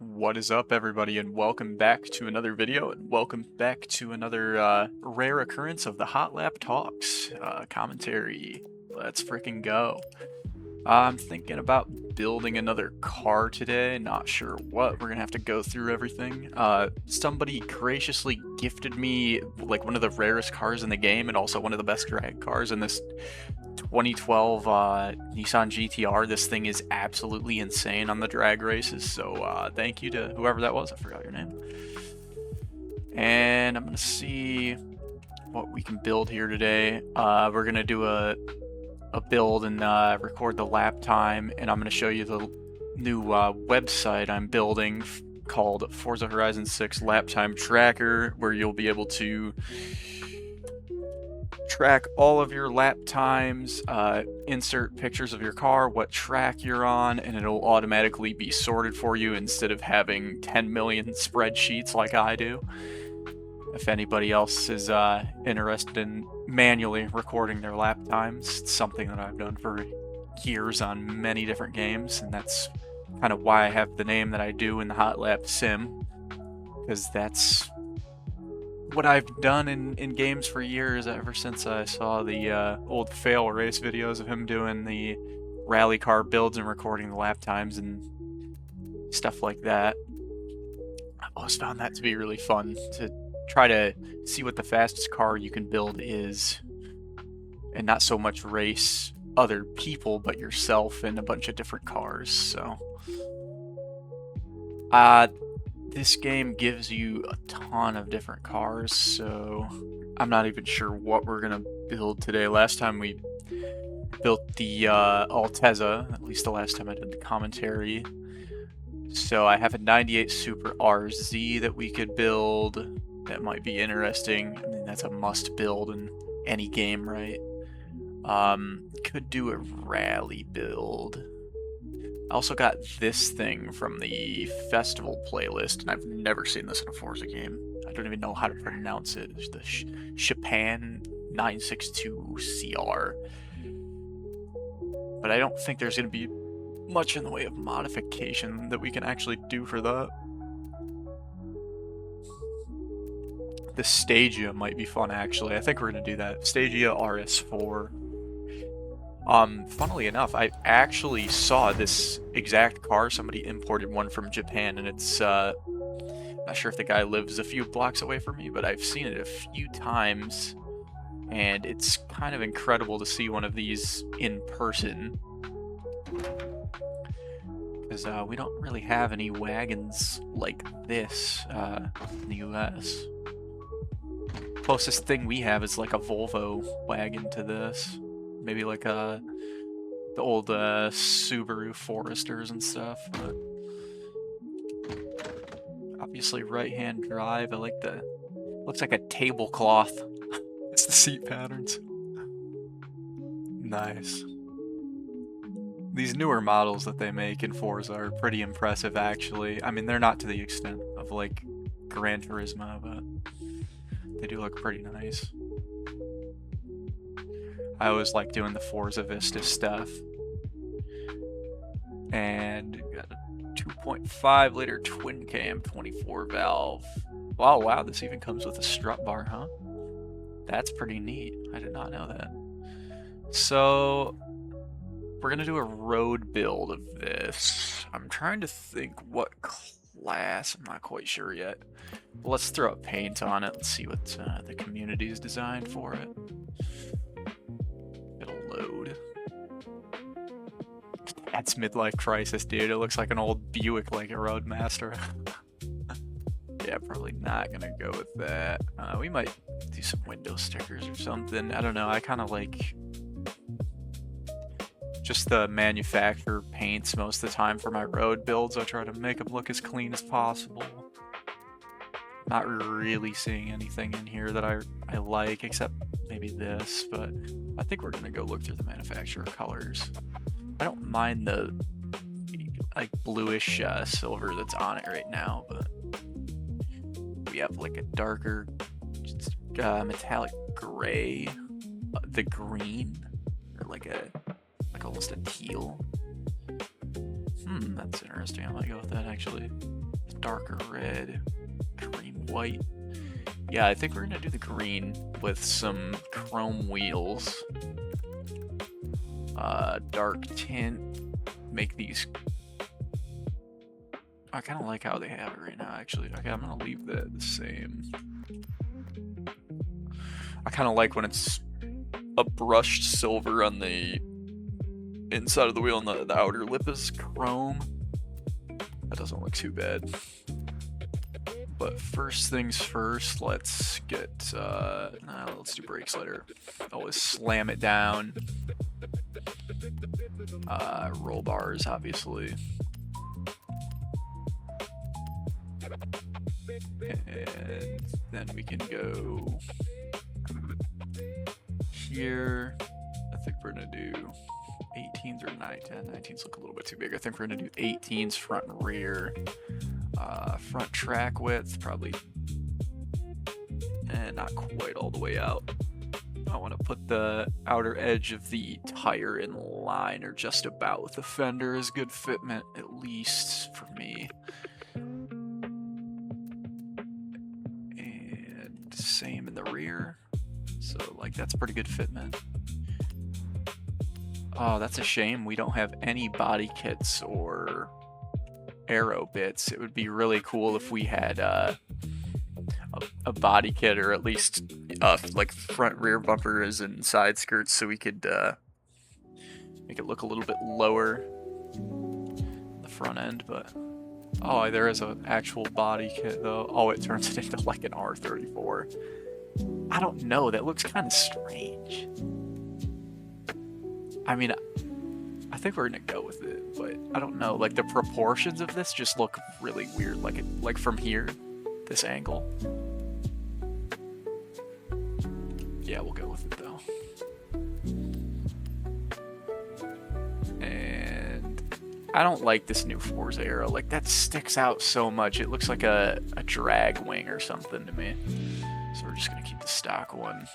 What is up, everybody, and welcome back to another video, and welcome back to another rare occurrence of the Hot Lap Talks commentary. Let's freaking go. I'm thinking about building another car today, not sure what. We're gonna have to go through everything. Somebody graciously gifted me like one of the rarest cars in the game and also one of the best drag cars in this 2012 Nissan GTR. This thing is absolutely insane on the drag races, so thank you to whoever that was. I forgot your name. And I'm gonna see what we can build here today. We're gonna do a build and record the lap time, and I'm gonna show you the new website I'm building called Forza Horizon 6 Lap Time Tracker, where you'll be able to track all of your lap times, insert pictures of your car, what track you're on, and it'll automatically be sorted for you instead of having 10 million spreadsheets like I do. If anybody else is interested in manually recording their lap times, it's something that I've done for years on many different games, and that's kind of why I have the name that I do in the Hot Lap Sim, because that's what I've done in games for years, ever since I saw the old fail race videos of him doing the rally car builds and recording the lap times and stuff like that. I've always found that to be really fun, to try to see what the fastest car you can build is, and not so much race other people, but yourself in a bunch of different cars. So this game gives you a ton of different cars, so I'm not even sure what we're gonna build today. Last time we built the Altezza, at least the last time I did the commentary. So I have a 98 Super RZ that we could build. That might be interesting. I mean, that's a must build in any game, right? Could do a rally build. I also got this thing from the festival playlist, and I've never seen this in a Forza game. I don't even know how to pronounce it. It's the Chopin 962CR. But I don't think there's going to be much in the way of modification that we can actually do for that. The Stagea might be fun, actually. I think we're going to do that. Stagea RS4. Funnily enough, I actually saw this exact car. Somebody imported one from Japan, and it's, not sure if the guy lives a few blocks away from me, but I've seen it a few times, and it's kind of incredible to see one of these in person, because we don't really have any wagons like this in the US. Closest thing we have is like a Volvo wagon to this. Maybe like the old Subaru Foresters and stuff, but obviously right-hand drive. I like the, looks like a tablecloth. It's the seat patterns. Nice. These newer models that they make in Forza are pretty impressive, actually. I mean, they're not to the extent of like Gran Turismo, but they do look pretty nice. I always like doing the Forza Vista stuff. And got a 2.5 liter twin cam 24 valve. Oh wow, this even comes with a strut bar, huh? That's pretty neat. I did not know that. So we're gonna do a road build of this. I'm trying to think what class. I'm not quite sure yet. But let's throw a paint on it. Let's see what the community is designed for it. Load. That's midlife crisis, dude. It looks like an old Buick, like a Roadmaster. Yeah, probably not gonna go with that. We might do some window stickers or something. I don't know. I kind of like just the manufacturer paints most of the time for my road builds. I try to make them look as clean as possible. Not really seeing anything in here that I like, except maybe this, but I think we're gonna go look through the manufacturer colors. I don't mind the like bluish silver that's on it right now, but we have like a darker metallic gray, the green, or like almost a teal. That's interesting. I might go with that, actually. darker red, cream white. Yeah, I think we're gonna do the green with some chrome wheels. Dark tint, make these. I kind of like how they have it right now, actually. Okay, I'm gonna leave that the same. I kind of like when it's a brushed silver on the inside of the wheel and the outer lip is chrome. That doesn't look too bad. But first things first, let's get, let's do brakes later. Always slam it down. Roll bars, obviously. And then we can go here. I think we're gonna do 18s or 19s look a little bit too big. I think we're gonna do 18s front and rear. Front track width, probably, and not quite all the way out. I want to put the outer edge of the tire in line or just about with the fender is good fitment, at least for me. And same in the rear. So like that's pretty good fitment. Oh, that's a shame we don't have any body kits or aero bits. It would be really cool if we had a body kit, or at least like front rear bumpers and side skirts, so we could make it look a little bit lower the front end. But oh, there is an actual body kit though. Oh, it turns it into like an R34. I don't know, that looks kind of strange. I mean, I think we're gonna go with it, but I don't know. Like the proportions of this just look really weird. Like from here, this angle. Yeah, we'll go with it though. And I don't like this new Forza Aero. Like that sticks out so much. It looks like a drag wing or something to me. So we're just gonna keep the stock one.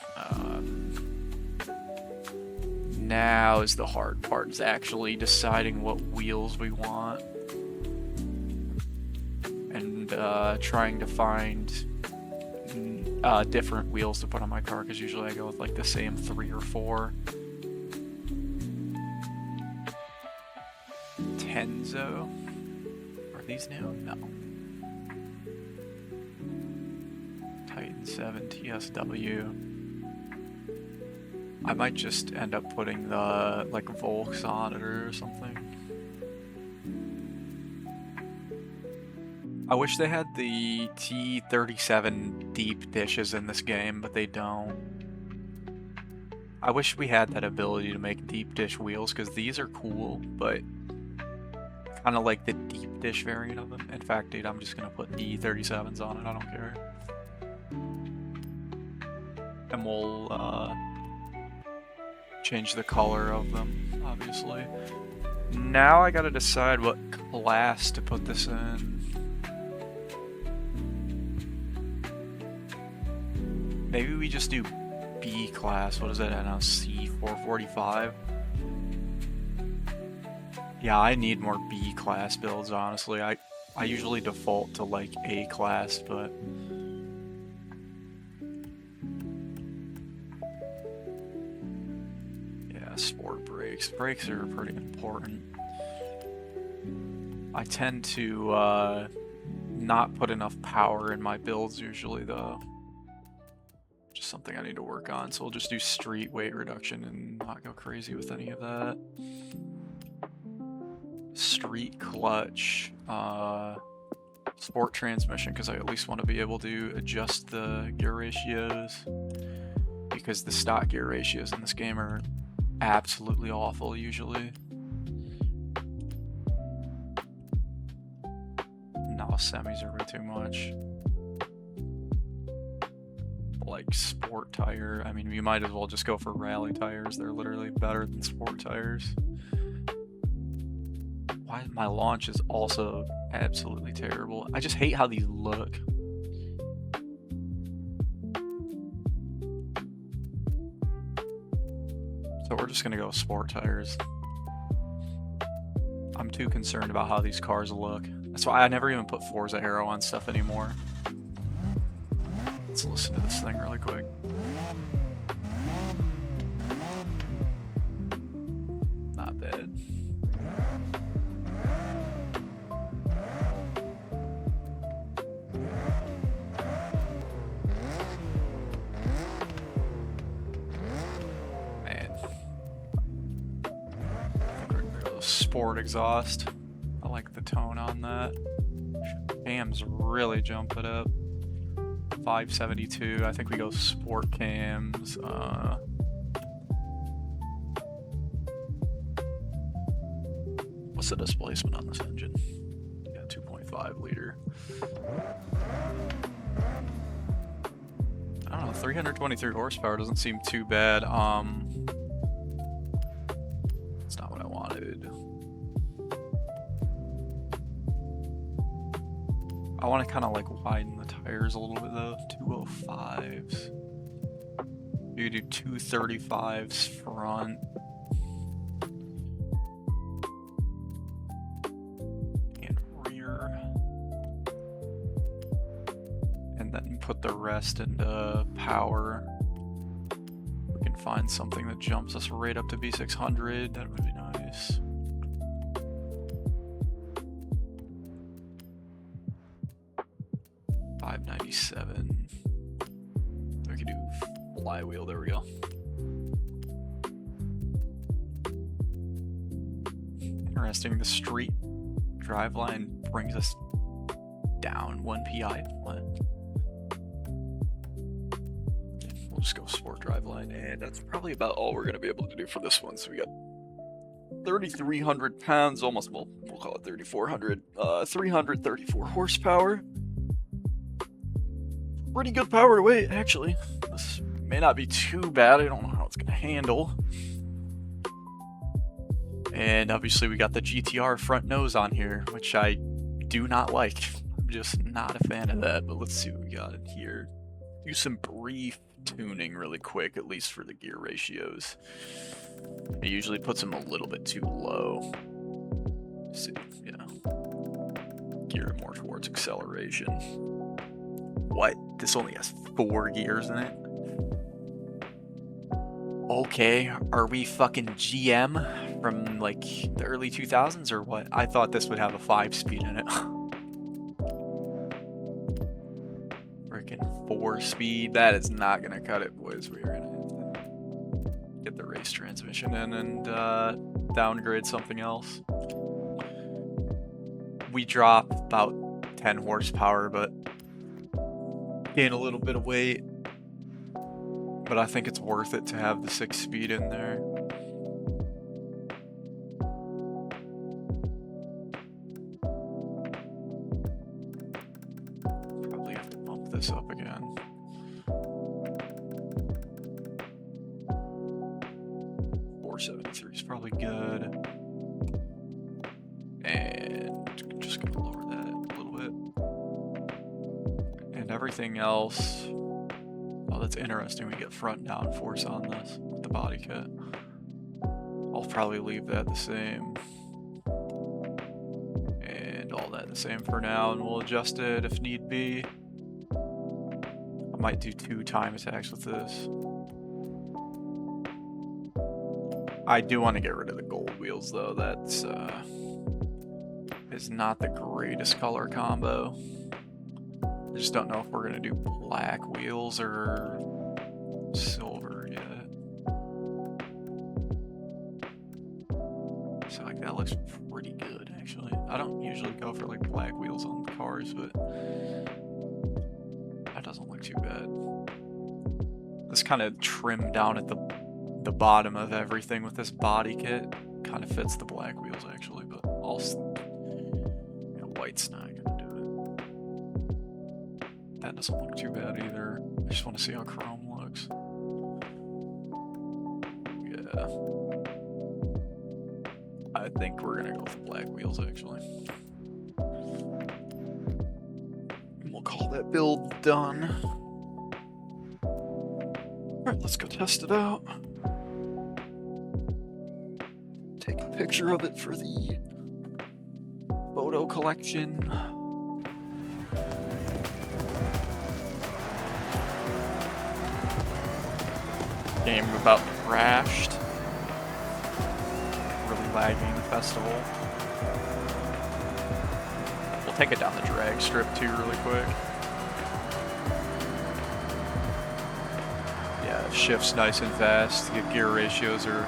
Now is the hard part, is actually deciding what wheels we want and trying to find different wheels to put on my car, because usually I go with like the same 3 or 4. Tenzo? Are these new? No. Titan 7 TSW. I might just end up putting the like Volks on it or something. I wish they had the T37 deep dishes in this game, but they don't. I wish we had that ability to make deep dish wheels, because these are cool, but kind of like the deep dish variant of them. In fact, dude, I'm just gonna put E37s on it, I don't care. And we'll change the color of them, obviously. Now I gotta decide what class to put this in. Maybe we just do B class. What is that now? C445? Yeah, I need more B class builds, honestly. I usually default to like A class, but yeah, sport brakes. Brakes are pretty important. I tend to not put enough power in my builds usually, though. Just something I need to work on, so we'll just do street weight reduction and not go crazy with any of that. Street clutch, sport transmission, because I at least want to be able to adjust the gear ratios, because the stock gear ratios in this game are absolutely awful usually. No, semis are way too much. Like sport tire, I mean, you might as well just go for rally tires. They're literally better than sport tires. Why my launch is also absolutely terrible. I just hate how these look. So we're just gonna go with sport tires. I'm too concerned about how these cars look. That's why I never even put Forza Aero on stuff anymore. Let's listen to this thing really quick. Not bad. Man. I think we're gonna go sport exhaust. I like the tone on that. Cams really jump it up. 572. I think we go sport cams. What's the displacement on this engine? Yeah, 2.5 liter. I don't know, 323 horsepower doesn't seem too bad. It's not what I wanted. I want to kind of like widen the tires a little bit though. 205s. You could do 235s front. And rear. And then put the rest into power. We can find something that jumps us right up to V600. That would be nice. $597. We could do flywheel. There we go. Interesting. The street driveline brings us down 1 PI. What? We'll just go sport driveline, and that's probably about all we're gonna be able to do for this one. So we got 3,300 pounds, almost. Well, we'll call it 3,400. 334 horsepower. Pretty good power to weight, actually. This may not be too bad. I don't know how it's going to handle. And obviously we got the GTR front nose on here, which I do not like. I'm just not a fan of that, but let's see what we got in here. Do some brief tuning really quick, at least for the gear ratios. It usually puts them a little bit too low. See, gear more towards acceleration. What? This only has 4 gears in it? Okay, are we fucking GM from like the early 2000s or what? I thought this would have a 5-speed in it. Freaking 4-speed. That is not gonna cut it, boys. We're gonna get the race transmission in and downgrade something else. We drop about 10 horsepower, but gain a little bit of weight, but I think it's worth it to have the 6-speed in there. Probably have to bump this up again. $473 is probably good, and I'm just gonna lower that a little bit. And everything else, oh, that's interesting. We get front and down force on this with the body kit. I'll probably leave that the same. And all that the same for now, and we'll adjust it if need be. I might do 2 time attacks with this. I do want to get rid of the gold wheels though. That's is not the greatest color combo. I just don't know if we're gonna do black wheels or silver yet. So like that looks pretty good actually. I don't usually go for like black wheels on cars, but that doesn't look too bad. This kind of trimmed down at the bottom of everything with this body kit kind of fits the black wheels actually, but also white's not gonna do it. That doesn't look too bad either. I just want to see how chrome looks. Yeah. I think we're gonna go with black wheels actually. And we'll call that build done. Alright, let's go test it out. Take a picture of it for the photo photo collection. Game about crashed. Really lagging the festival. We'll take it down the drag strip too really quick. Yeah, it shifts nice and fast. The gear ratios are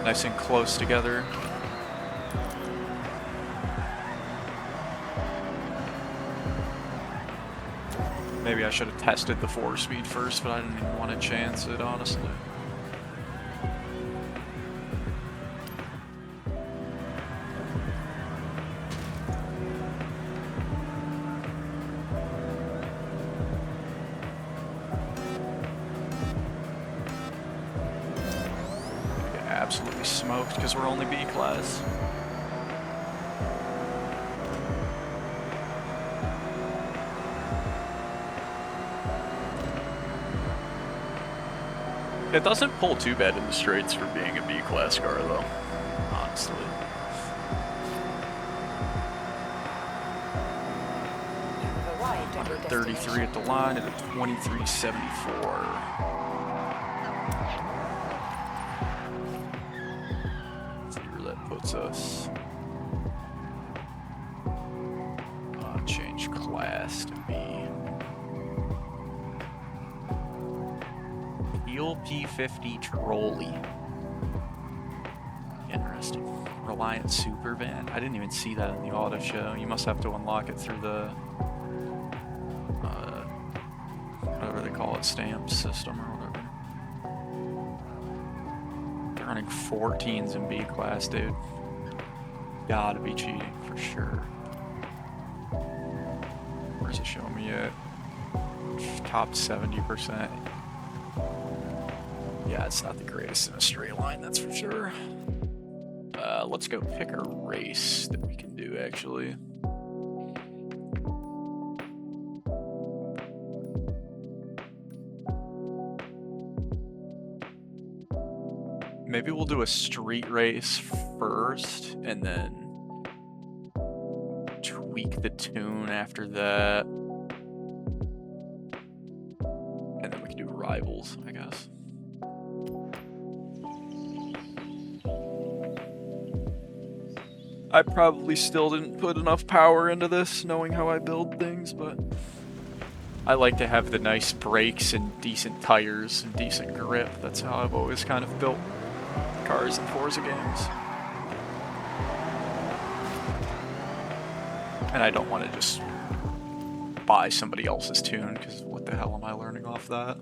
nice and close together. Maybe I should have tested the 4-speed first, but I didn't even want to chance it, honestly. Get absolutely smoked because we're only B class. It doesn't pull too bad in the straights for being a B-class car, though, honestly. Under 33 at the line at a 23.74. Let's see where that puts us. Change class to B. P50 trolley. Interesting. Reliant Super Van. I didn't even see that in the auto show. You must have to unlock it through the whatever they call it, stamp system or whatever. They're running 14s in B class, dude. Gotta be cheating for sure. Where's it showing me at? Top 70%. Yeah, it's not the greatest in a straight line, that's for sure. Let's go pick a race that we can do, actually. Maybe we'll do a street race first, and then tweak the tune after that. And then we can do rivals, I guess. I probably still didn't put enough power into this, knowing how I build things, but I like to have the nice brakes and decent tires and decent grip. That's how I've always kind of built cars in Forza games. And I don't want to just buy somebody else's tune, because what the hell am I learning off that?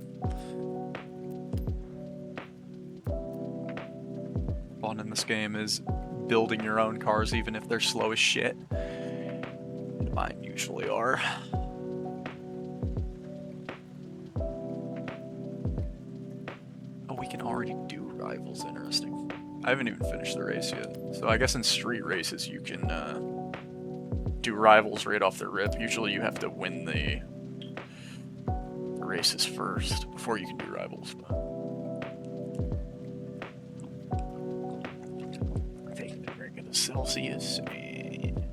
Fun in this game is building your own cars, even if they're slow as shit. And mine usually are. Oh, we can already do rivals. Interesting. I haven't even finished the race yet. So I guess in street races you can do rivals right off the rip. Usually you have to win the races first before you can do rivals. But Celsius, and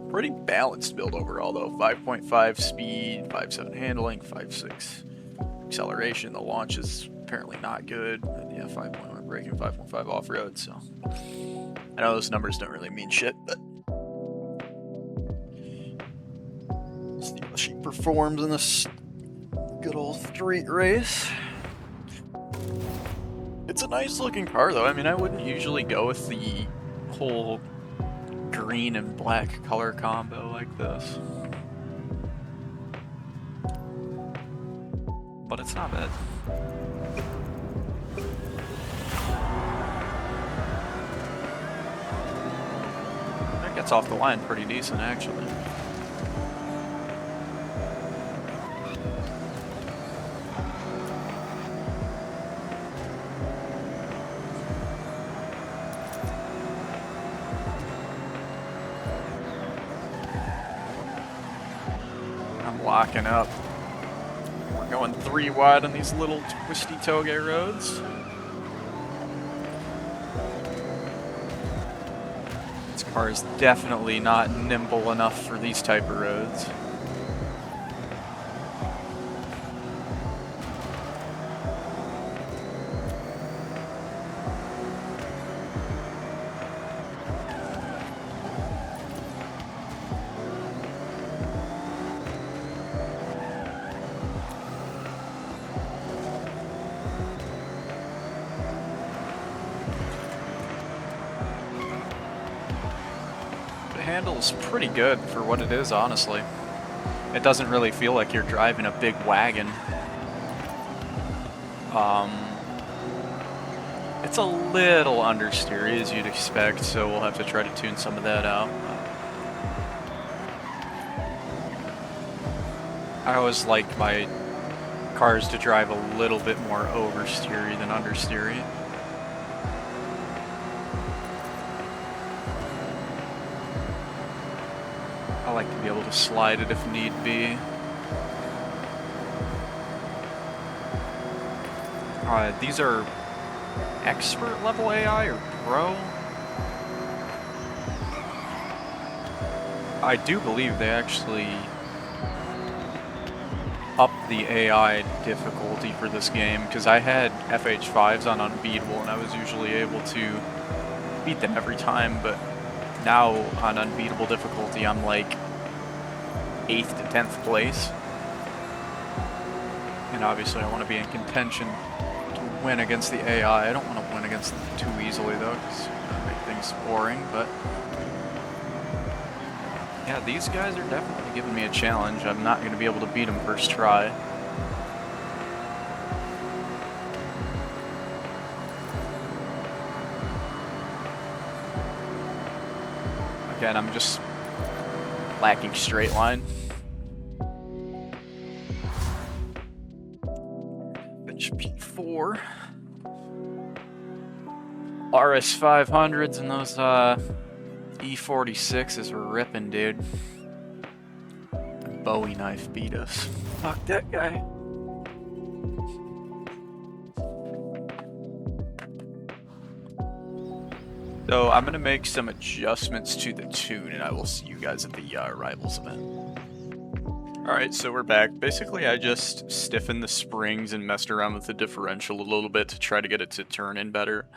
pretty balanced build overall though. 5.5 speed, 5.7 handling, 5.6 acceleration. The launch is apparently not good. And yeah, 5.1 braking, 5.5 off-road. So I know those numbers don't really mean shit, but see how she performs in this good old street race. It's a nice looking car though. I mean, I wouldn't usually go with the whole green and black color combo like this, but it's not bad. That gets off the line pretty decent, actually. Locking up. We're going 3 wide on these little twisty toge roads. Let's go car is definitely not nimble enough for these type of roads. Handles pretty good for what it is, honestly. It doesn't really feel like you're driving a big wagon. It's a little understeery, as you'd expect, so we'll have to try to tune some of that out. I always like my cars to drive a little bit more oversteery than understeery. I like to be able to slide it if need be. These are expert level AI or pro? I do believe they actually upped the AI difficulty for this game, because I had FH5s on unbeatable and I was usually able to beat them every time, but now on unbeatable difficulty I'm like 8th to 10th place. And obviously I want to be in contention to win against the AI. I don't want to win against them too easily though, because that make things boring, but yeah, these guys are definitely giving me a challenge. I'm not going to be able to beat them first try. Again, I'm just lacking straight line. Bench P4. RS500s and those E46s were ripping, dude. Bowie knife beat us. Fuck that guy. So I'm gonna make some adjustments to the tune and I will see you guys at the Rivals event. Alright, so we're back. Basically I just stiffened the springs and messed around with the differential a little bit to try to get it to turn in better.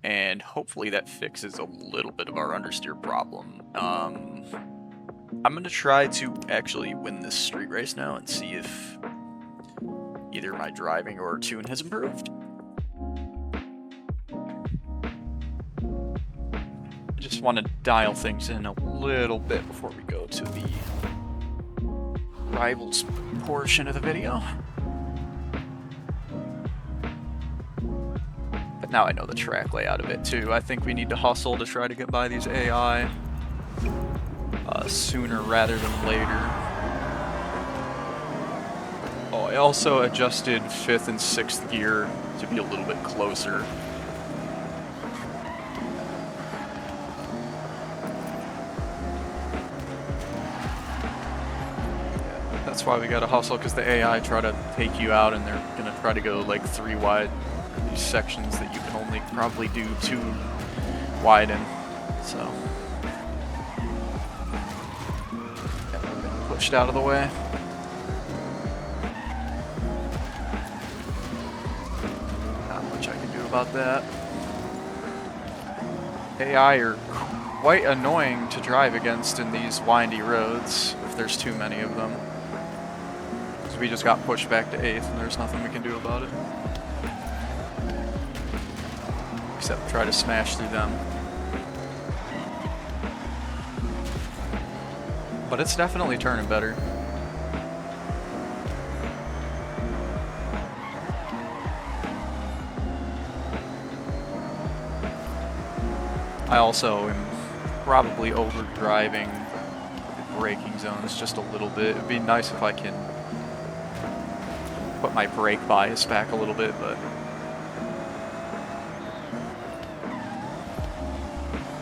And hopefully that fixes a little bit of our understeer problem. I'm gonna try to actually win this street race now and see if either my driving or tune has improved. I just want to dial things in a little bit before we go to the Rivals portion of the video. But now I know the track layout a bit too. I think we need to hustle to try to get by these AI sooner rather than later. Oh, I also adjusted 5th and 6th gear to be a little bit closer. That's why we gotta hustle, because the AI try to take you out and they're gonna try to go like 3 wide. These sections that you can only probably do 2 wide in. So yeah, we've been pushed out of the way. Not much I can do about that. AI are quite annoying to drive against in these windy roads if there's too many of them. We just got pushed back to 8th and there's nothing we can do about it. Except try to smash through them. But it's definitely turning better. I also am probably overdriving the braking zones just a little bit. It'd be nice if I can put my brake bias back a little bit, but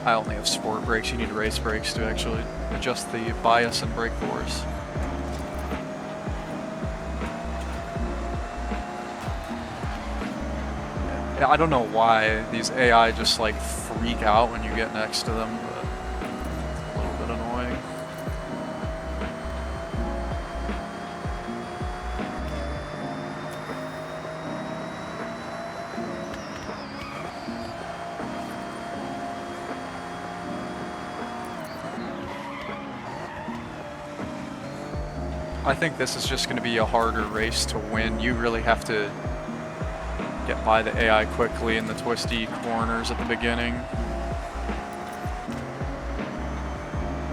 I only have sport brakes. You need race brakes to actually adjust the bias and brake force. Yeah, I don't know why these AI just like freak out when you get next to them, but I think this is just going to be a harder race to win. You really have to get by the AI quickly in the twisty corners at the beginning.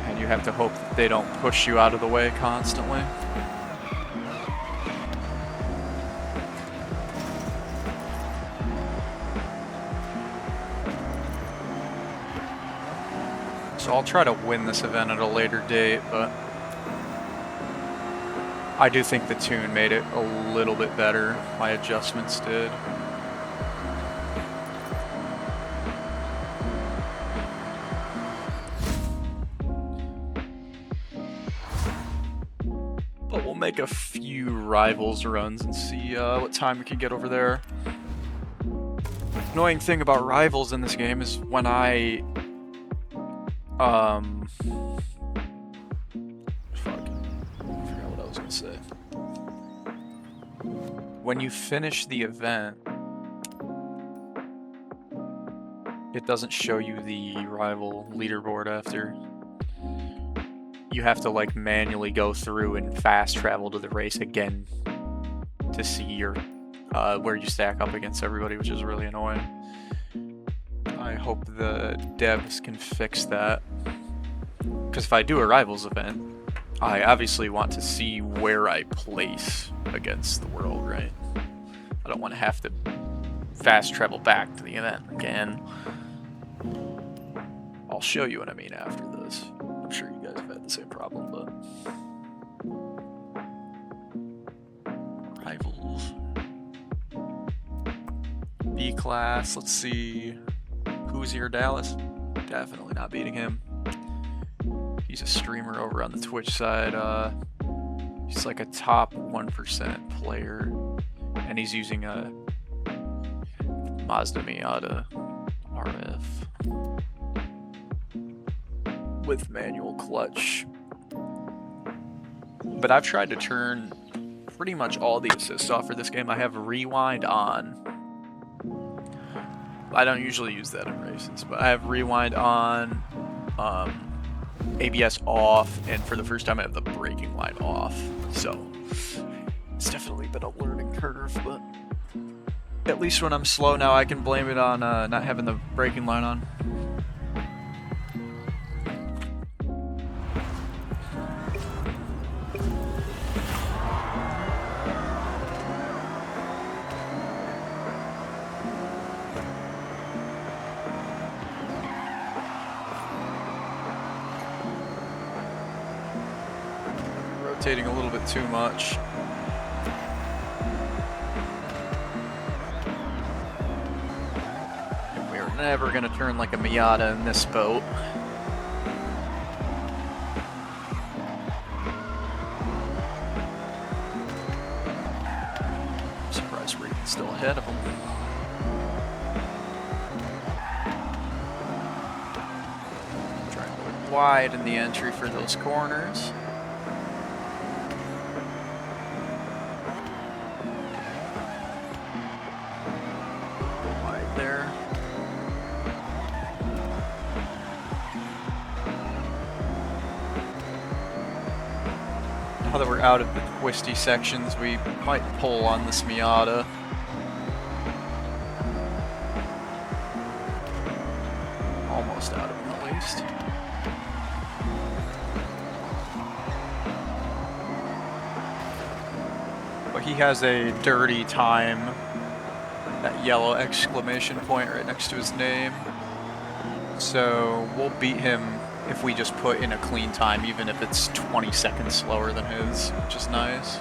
And you have to hope that they don't push you out of the way constantly. So I'll try to win this event at a later date, but I do think the tune made it a little bit better. My adjustments did. But we'll make a few rivals runs and see what time we can get over there. Annoying thing about rivals in this game is when I say. When you finish the event, it doesn't show you the rival leaderboard after. You have to like manually go through and fast travel to the race again to see your where you stack up against everybody, which is really annoying. I hope the devs can fix that, because if I do a rivals event, I obviously want to see where I place against the world, right? I don't want to have to fast travel back to the event again. I'll show you what I mean after this. I'm sure you guys have had the same problem, but... Rivals. B-Class, let's see. Who's here, Dallas? Definitely not beating him. He's a streamer over on the Twitch side. He's like a top 1% player, and he's using a Mazda Miata RF with manual clutch. But I've tried to turn pretty much all the assists off for this game. I have rewind on. I don't usually use that in races, but I have rewind on. ABS off, and for the first time I have the braking light off, so it's definitely been a learning curve, but at least when I'm slow now I can blame it on not having the braking light on. Rotating a little bit too much. And we're never gonna turn like a Miata in this boat. I'm surprised we're still ahead of him. Trying to look wide in the entry for those corners. Now that we're out of the twisty sections, we might pull on this Miata. Almost out of them, at least. But he has a dirty time. That yellow exclamation point right next to his name. So we'll beat him if we just put in a clean time, even if it's 20 seconds slower than his, which is nice.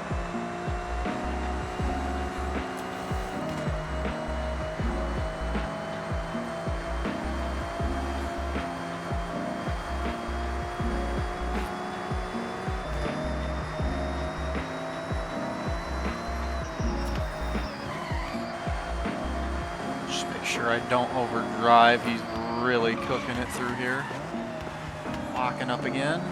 Just make sure I don't overdrive. He's really cooking it through here. Locking up again.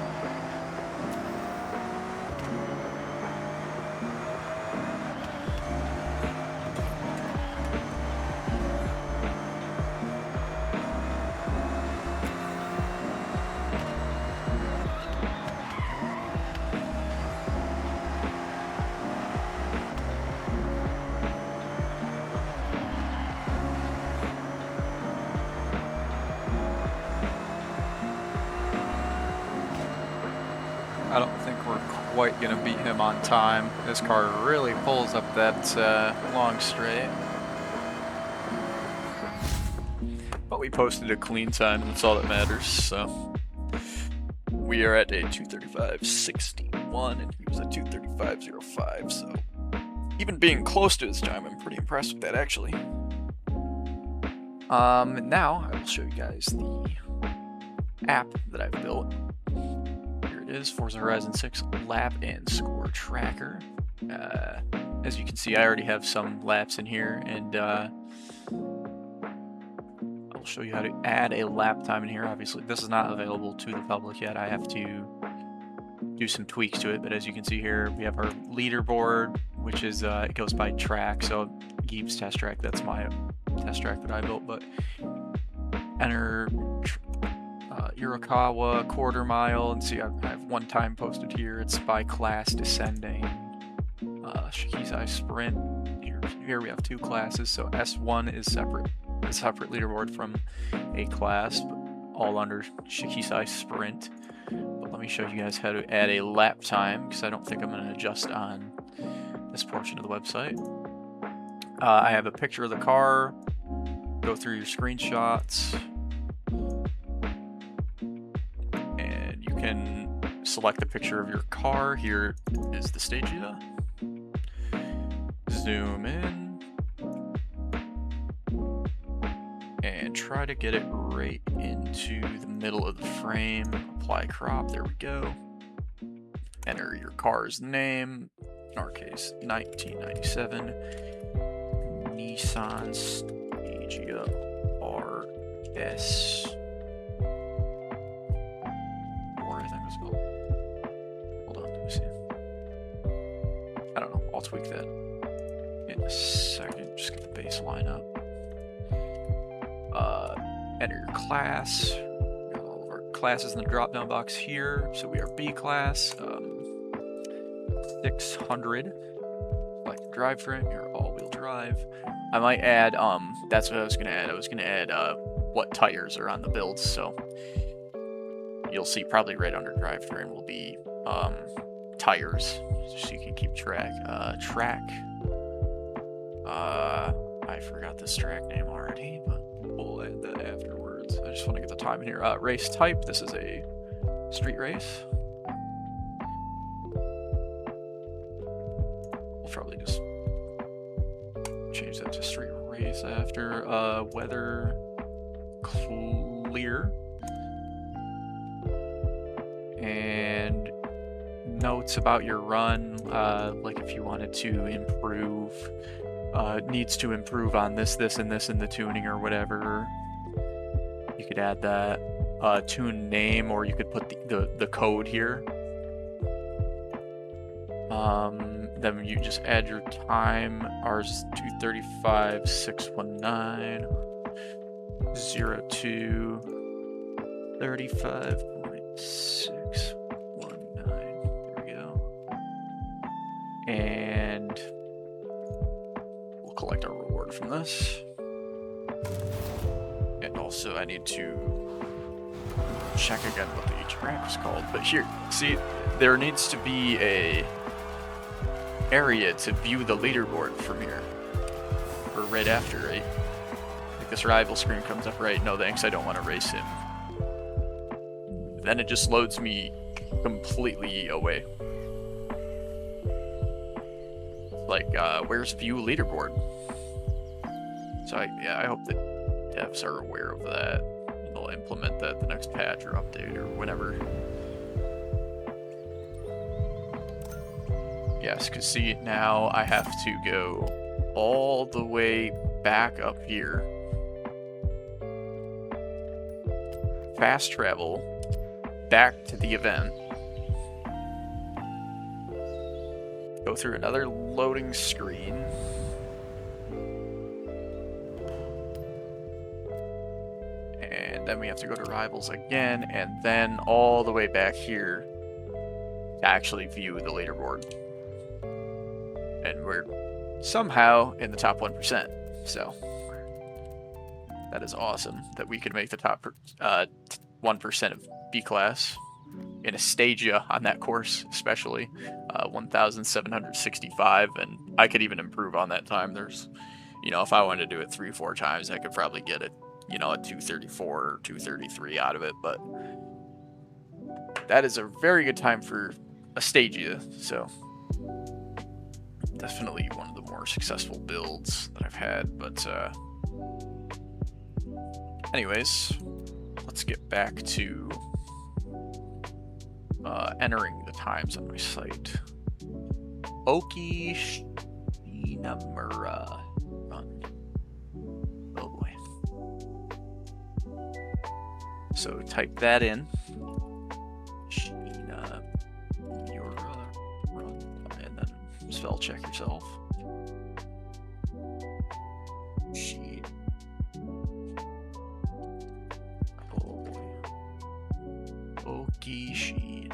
I don't think we're quite going to beat him on time. This car really pulls up that long straight. But we posted a clean time, and that's all that matters, so. We are at a 2:35.61, and he was at 2:35.05, so. Even being close to his time, I'm pretty impressed with that, actually. Now, I will show you guys the app that I've built. Here it is, Forza Horizon 6 Lap and Score Tracker. As you can see, I already have some laps in here, and I'll show you how to add a lap time in here. Obviously, this is not available to the public yet. I have to do some tweaks to it, but as you can see here, we have our leaderboard, which is, it goes by track, so Geeb's test track, that's my test track that I built, but enter Irokawa, quarter mile, and see I have one time posted here. It's by class descending. Shikizai sprint. Here we have two classes, so S1 is separate, a separate leaderboard from a class, but all under Shikizai sprint. But let me show you guys how to add a lap time, because I don't think I'm going to adjust on this portion of the website. I have a picture of the car. Go through your screenshots. And you can select a picture of your car. Here is the Stagea. Zoom in. And try to get it right into the middle of the frame. Apply crop, there we go. Enter your car's name. In our case, 1997 Nissan Stagea RS. Or I think it was called. Hold on, let me see. I don't know, I'll tweak that in a second. Just get the baseline up. Enter your class. We got all of our classes in the drop down box here. So we are B class. 600. Select drivetrain, you're all-wheel drive. I might add, that's what I was gonna add. I was gonna add what tires are on the builds, so you'll see probably right under drivetrain will be tires, so you can keep track. Track. I forgot this track name already, but we'll add that afterwards. I just want to get the time in here. Race type, this is a street race. We'll probably just change that to street race after. Weather clear. And notes about your run, like if you wanted to improve, needs to improve on this, and this in the tuning or whatever, you could add that. Tune name, or you could put the code here. Then you just add your time. Ours is 2:35.619 02 35.619. There we go. And we'll collect our reward from this. And also I need to check again what the track is called. But here, see, there needs to be a area to view the leaderboard from here. Or right after, right? Like this rival screen comes up, right? No thanks, I don't want to race him. Then it just loads me completely away. Like, where's view leaderboard? So I hope that devs are aware of that. They'll implement that the next patch or update or whatever. Yes, because see, now I have to go all the way back up here. Fast travel back to the event. Go through another loading screen. And then we have to go to rivals again, and then all the way back here to actually view the leaderboard. And we're somehow in the top 1%. So that is awesome that we could make the top 1% of B class. in a Stagea on that course, especially 1,765, and I could even improve on that time. There's, if I wanted to do it 3-4 times, I could probably get it, a 234 or 233 out of it, but that is a very good time for a Stagea, so definitely one of the more successful builds that I've had. But anyways, let's get back to entering the times on my site. Okinawa run. Oh boy. So type that in. And then spell check yourself. Sheet. Oh boy. Okishi.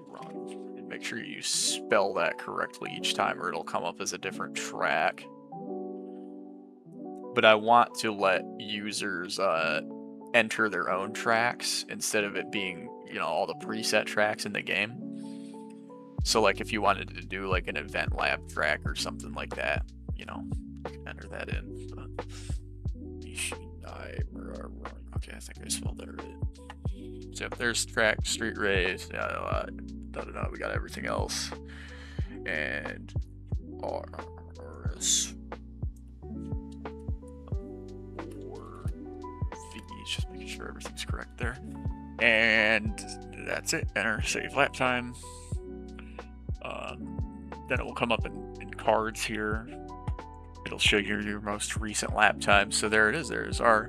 Run. And make sure you spell that correctly each time, or it'll come up as a different track. But I want to let users enter their own tracks instead of it being, all the preset tracks in the game. So like if you wanted to do like an event lab track or something like that, enter that in. Okay, I think I spelled that right. So there's track, street race, we got everything else. And RS. Just making sure everything's correct there. And that's it. Enter, save lap time. Then it will come up in cards here. It'll show you your most recent lap time. So there it is. There's our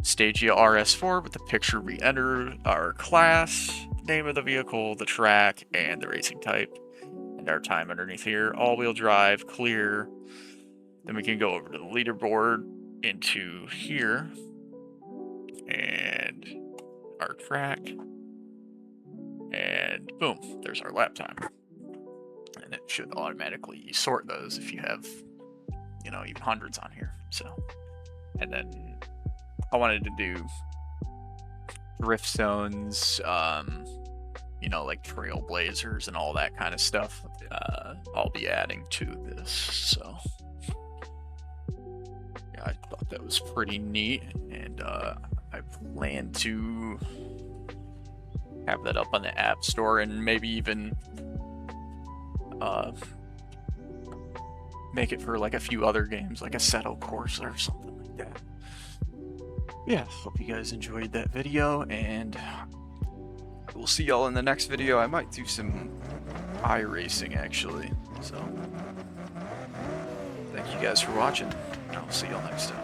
Stagea RS4 with the picture we entered, our class, name of the vehicle, the track, and the racing type. And our time underneath here. All-wheel drive, clear. Then we can go over to the leaderboard into here. And our track, and boom, there's our lap time. And it should automatically sort those if you have, even hundreds on here. So, and then I wanted to do drift zones, like trailblazers and all that kind of stuff. I'll be adding to this. So, yeah, I thought that was pretty neat, and I plan to have that up on the App Store and maybe even make it for like a few other games, like a Assetto Corsa or something like that. Yeah, hope you guys enjoyed that video, and we'll see y'all in the next video. I might do some iRacing actually, so thank you guys for watching. I'll see y'all next time.